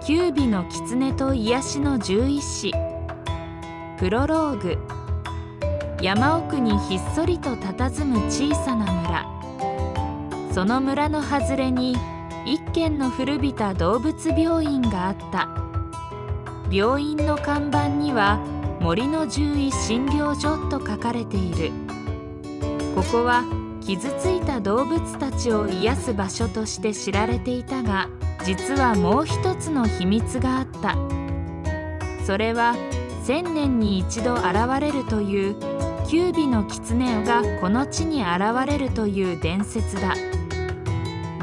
九尾の狐と癒しの獣医師。プロローグ。山奥にひっそりと佇む小さな村。その村の外れに一軒の古びた動物病院があった。病院の看板には森の獣医診療所と書かれている。ここは傷ついた動物たちを癒す場所として知られていたが、実はもう一つの秘密があった。それは1000年に一度現れるという九尾の狐がこの地に現れるという伝説だ。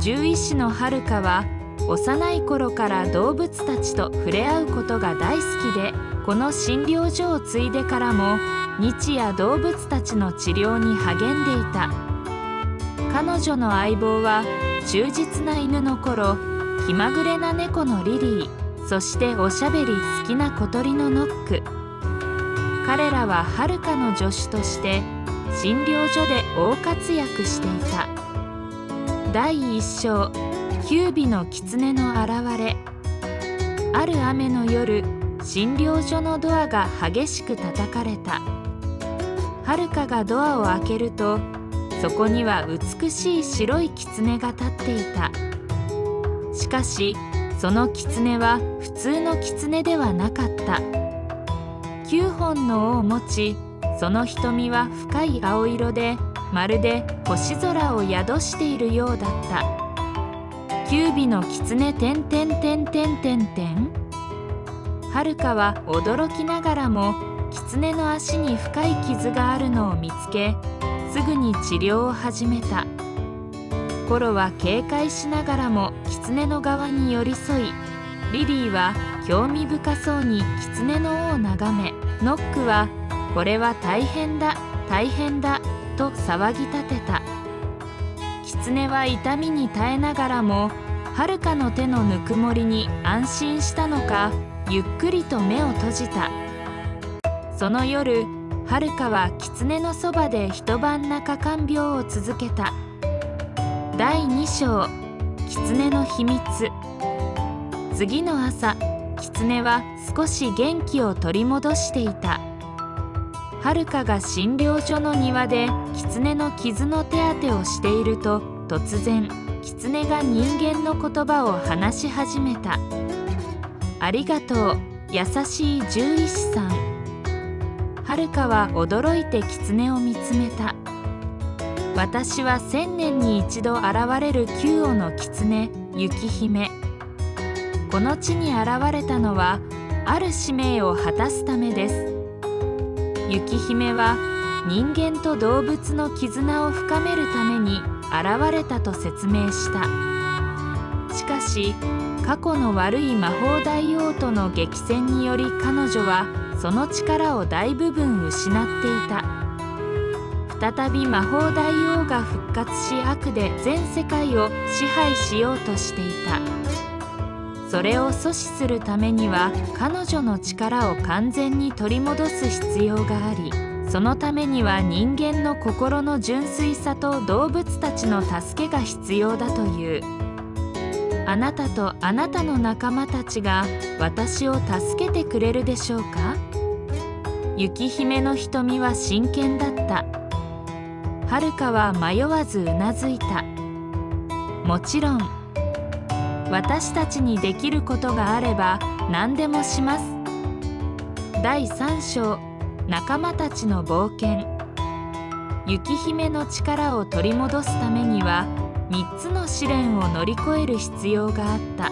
獣医師のはるかは幼い頃から動物たちと触れ合うことが大好きで、この診療所を継いでからも日夜動物たちの治療に励んでいた。彼女の相棒は忠実な犬の頃、気まぐれな猫のリリー、そしておしゃべり好きな小鳥のノック。彼らははるかの助手として診療所で大活躍していた。第一章、九尾の狐の現れ。ある雨の夜、診療所のドアが激しく叩かれた。はるかがドアを開けると、そこには美しい白い狐が立っていた。しかし、その狐は普通の狐ではなかった。9本の尾を持ち、その瞳は深い青色で、まるで星空を宿しているようだった。九尾の狐はるかは驚きながらも、狐の足に深い傷があるのを見つけ、すぐに治療を始めた。コロは警戒しながらも狐の側に寄り添い、リリーは興味深そうに狐の尾を眺め、ノックは「これは大変だ、大変だ」と騒ぎ立てた。狐は痛みに耐えながらも、はるかの手のぬくもりに安心したのか、ゆっくりと目を閉じた。その夜、はるかは狐のそばで一晩中看病を続けた。第2章、狐の秘密。次の朝、狐は少し元気を取り戻していた。はるかが診療所の庭で狐の傷の手当てをしていると、突然狐が人間の言葉を話し始めた。ありがとう、優しい獣医師さん。はるかは驚いて狐を見つめた。私は1000年に一度現れる九尾の狐、雪姫。この地に現れたのはある使命を果たすためです。雪姫は人間と動物の絆を深めるために現れたと説明した。しかし、過去の悪い魔法大王との激戦により彼女はその力を大部分失っていた。再び魔法大王が復活し、悪で全世界を支配しようとしていた。それを阻止するためには彼女の力を完全に取り戻す必要があり、そのためには人間の心の純粋さと動物たちの助けが必要だという。あなたとあなたの仲間たちが私を助けてくれるでしょうか。雪姫の瞳は真剣だった。はるかは迷わずうなずいた。もちろん、私たちにできることがあれば何でもします。第3章、仲間たちの冒険。雪姫の力を取り戻すためには3つの試練を乗り越える必要があった。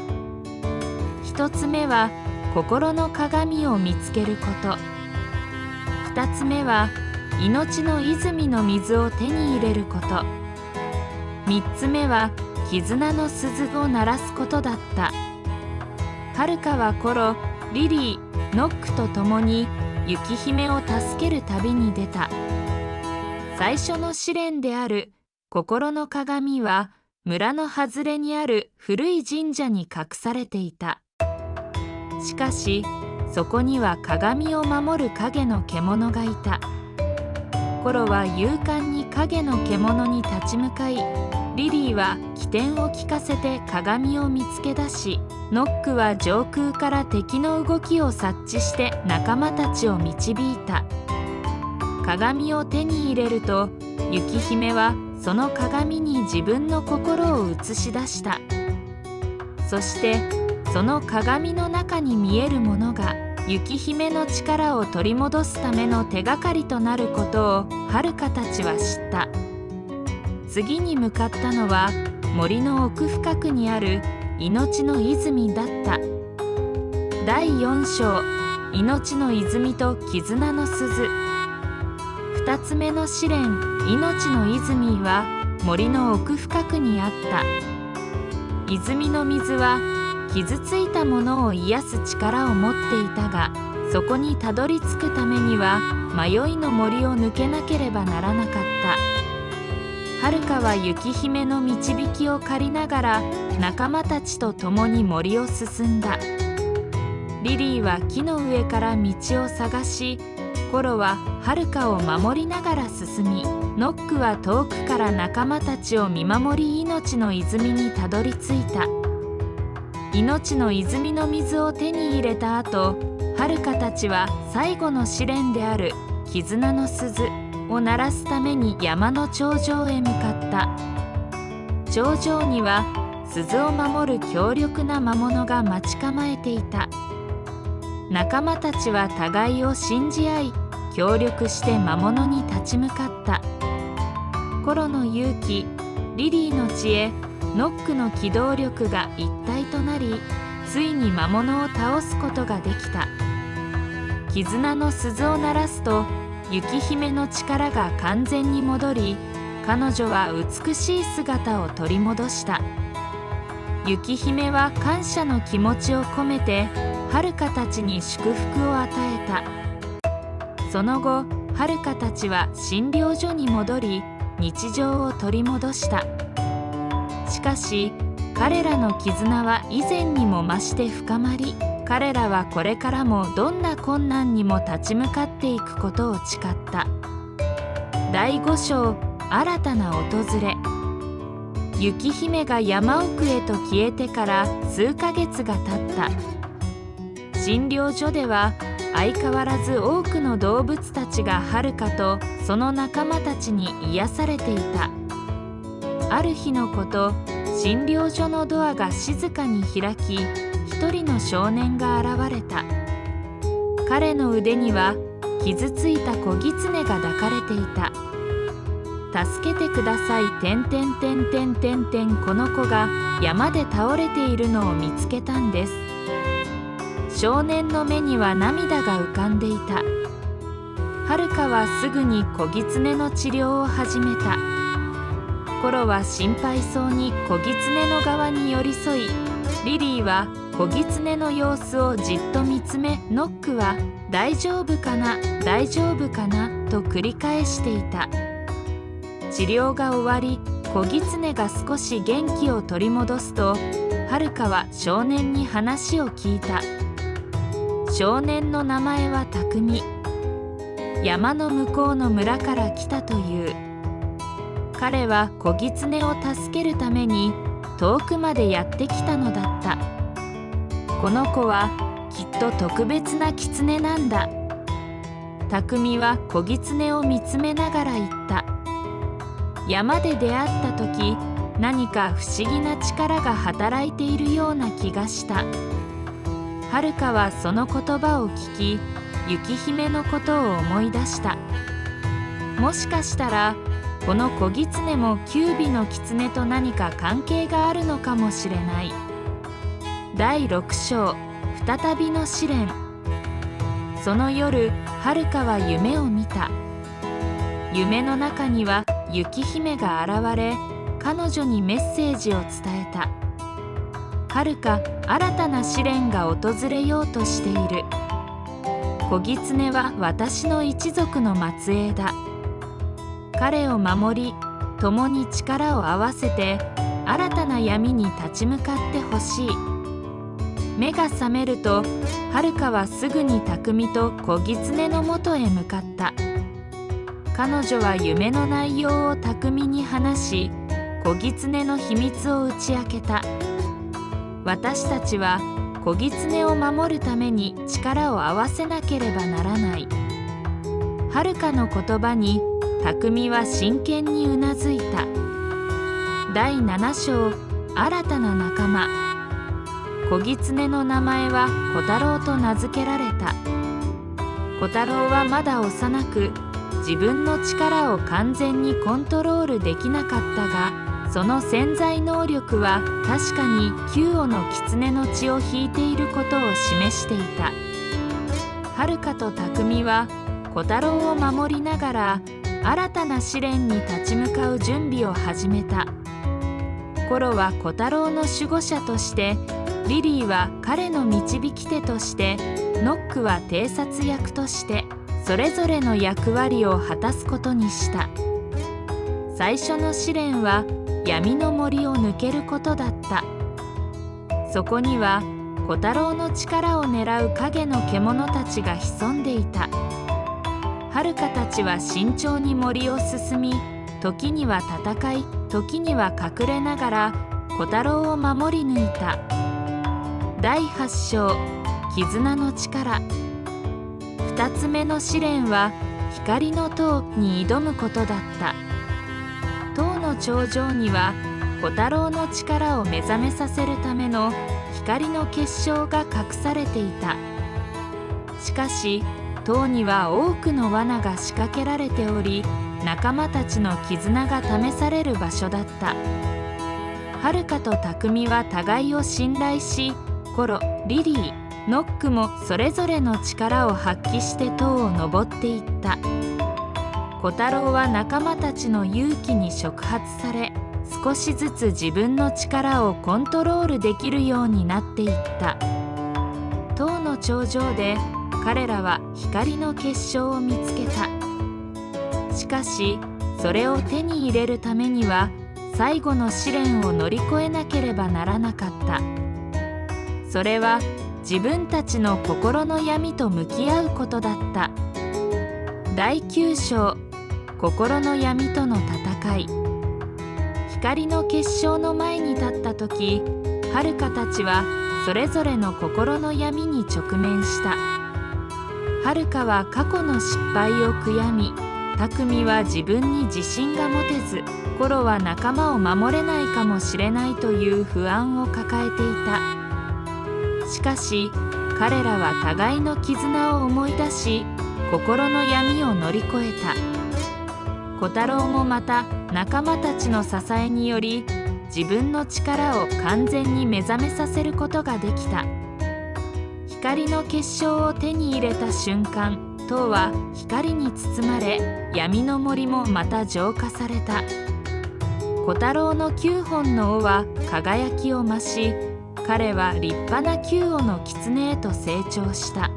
1つ目は心の鏡を見つけること。2つ目は命の泉の水を手に入れること。3つ目は絆の鈴を鳴らすことだった。はるかはコロ、リリー、ノックと共に雪姫を助ける旅に出た。最初の試練である心の鏡は村の外れにある古い神社に隠されていた。しかし、そこには鏡を守る影の獣がいた。コロは勇敢に影の獣に立ち向かい、リリーは機転を利かせて鏡を見つけ出し、ノックは上空から敵の動きを察知して仲間たちを導いた。鏡を手に入れると、雪姫はその鏡に自分の心を映し出した。そしてその鏡の中に見えるものが雪姫の力を取り戻すための手がかりとなることをはるかたちは知った。次に向かったのは森の奥深くにある命の泉だった。第4章、命の泉と絆の鈴。2つ目の試練、命の泉は森の奥深くにあった。泉の水は傷ついたものを癒す力を持っていたが、そこにたどり着くためには迷いの森を抜けなければならなかった。はるかは雪姫の導きを借りながら仲間たちと共に森を進んだ。リリーは木の上から道を探し、コロははるかを守りながら進み、ノックは遠くから仲間たちを見守り命の泉にたどり着いた。命の泉の水を手に入れた後、はるかたちは最後の試練である絆の鈴を鳴らすために山の頂上へ向かった。頂上には鈴を守る強力な魔物が待ち構えていた。仲間たちは互いを信じ合い、協力して魔物に立ち向かった。コロの勇気、リリーの知恵、ノックの機動力が一体となり、ついに魔物を倒すことができた。絆の鈴を鳴らすと、雪姫の力が完全に戻り、彼女は美しい姿を取り戻した。雪姫は感謝の気持ちを込めて、はるかたちに祝福を与えた。その後、はるかたちは診療所に戻り、日常を取り戻した。しかし、彼らの絆は以前にも増して深まり、彼らはこれからもどんな困難にも立ち向かっていくことを誓った。第5章、新たな訪れ。雪姫が山奥へと消えてから数ヶ月が経った。診療所では相変わらず多くの動物たちがはるかとその仲間たちに癒されていた。ある日のこと、診療所のドアが静かに開き、一人の少年が現れた。彼の腕には傷ついた子狐が抱かれていた。助けてください、この子が山で倒れているのを見つけたんです。少年の目には涙が浮かんでいた。はるかはすぐに子狐の治療を始めた。コロは心配そうに子狐の側に寄り添い、リリーは子狐の様子をじっと見つめ、ノックは大丈夫かな、大丈夫かなと繰り返していた。治療が終わり、子狐が少し元気を取り戻すと、はるかは少年に話を聞いた。少年の名前は匠。山の向こうの村から来たという。彼は子狐を助けるために遠くまでやってきたのだった。この子はきっと特別な狐なんだ。匠は子狐を見つめながら言った。山で出会った時、何か不思議な力が働いているような気がした。はるかはその言葉を聞き、雪姫のことを思い出した。もしかしたらこの子狐もキュービの狐と何か関係があるのかもしれない。第6章、再びの試練。その夜、はるかは夢を見た。夢の中には雪姫が現れ、彼女にメッセージを伝えた。はるか、新たな試練が訪れようとしている。子狐は私の一族の末裔だ。彼を守り、共に力を合わせて新たな闇に立ち向かってほしい。目が覚めると、はるかはすぐに匠と子狐のもとへ向かった。彼女は夢の内容を匠に話し、子狐の秘密を打ち明けた。私たちは子狐を守るために力を合わせなければならない。はるかの言葉に匠は真剣にうなずいた。第7章、新たな仲間。子狐の名前は小太郎と名付けられた。小太郎はまだ幼く、自分の力を完全にコントロールできなかったが、その潜在能力は確かに9羽の狐の血を引いていることを示していた。はるかと匠は小太郎を守りながら新たな試練に立ち向かう準備を始めた。コロは小太郎の守護者として、リリーは彼の導き手として、ノックは偵察役として、それぞれの役割を果たすことにした。最初の試練は闇の森を抜けることだった。そこには小太郎の力を狙う影の獣たちが潜んでいた。はるかたちは慎重に森を進み、時には戦い、時には隠れながら小太郎を守り抜いた。第8章、絆の力。2つ目の試練は光の塔に挑むことだった。塔の頂上には小太郎の力を目覚めさせるための光の結晶が隠されていた。しかし塔には多くの罠が仕掛けられており、仲間たちの絆が試される場所だった。はるかと匠は互いを信頼し、コロ、リリー、ノックもそれぞれの力を発揮して塔を登っていった。小太郎は仲間たちの勇気に触発され、少しずつ自分の力をコントロールできるようになっていった。塔の頂上で彼らは光の結晶を見つけた。しかしそれを手に入れるためには最後の試練を乗り越えなければならなかった。それは自分たちの心の闇と向き合うことだった。第9章、心の闇との戦い。光の結晶の前に立った時、はるかたちはそれぞれの心の闇に直面した。はるかは過去の失敗を悔やみ、匠は自分に自信が持てず、コロは仲間を守れないかもしれないという不安を抱えていた。しかし彼らは互いの絆を思い出し、心の闇を乗り越えた。小太郎もまた仲間たちの支えにより、自分の力を完全に目覚めさせることができた。光の結晶を手に入れた瞬間、塔は光に包まれ、闇の森もまた浄化された。小太郎の9本の尾は輝きを増し、彼は立派な9羽の狐へと成長した。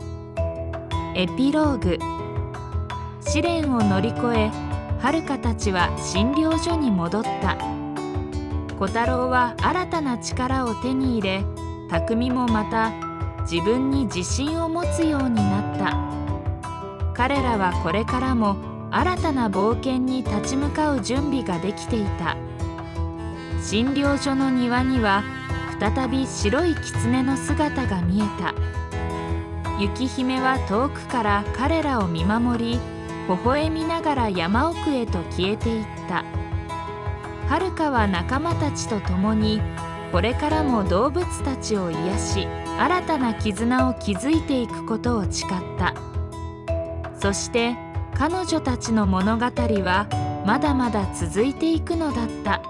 エピローグ。試練を乗り越え、はるかたちは診療所に戻った。小太郎は新たな力を手に入れ、匠もまた自分に自信を持つようになった。彼らはこれからも新たな冒険に立ち向かう準備ができていた。診療所の庭には再び白い狐の姿が見えた。雪姫は遠くから彼らを見守り、微笑みながら山奥へと消えていった。はるかは仲間たちと共にこれからも動物たちを癒し、新たな絆を築いていくことを誓った。そして彼女たちの物語はまだまだ続いていくのだった。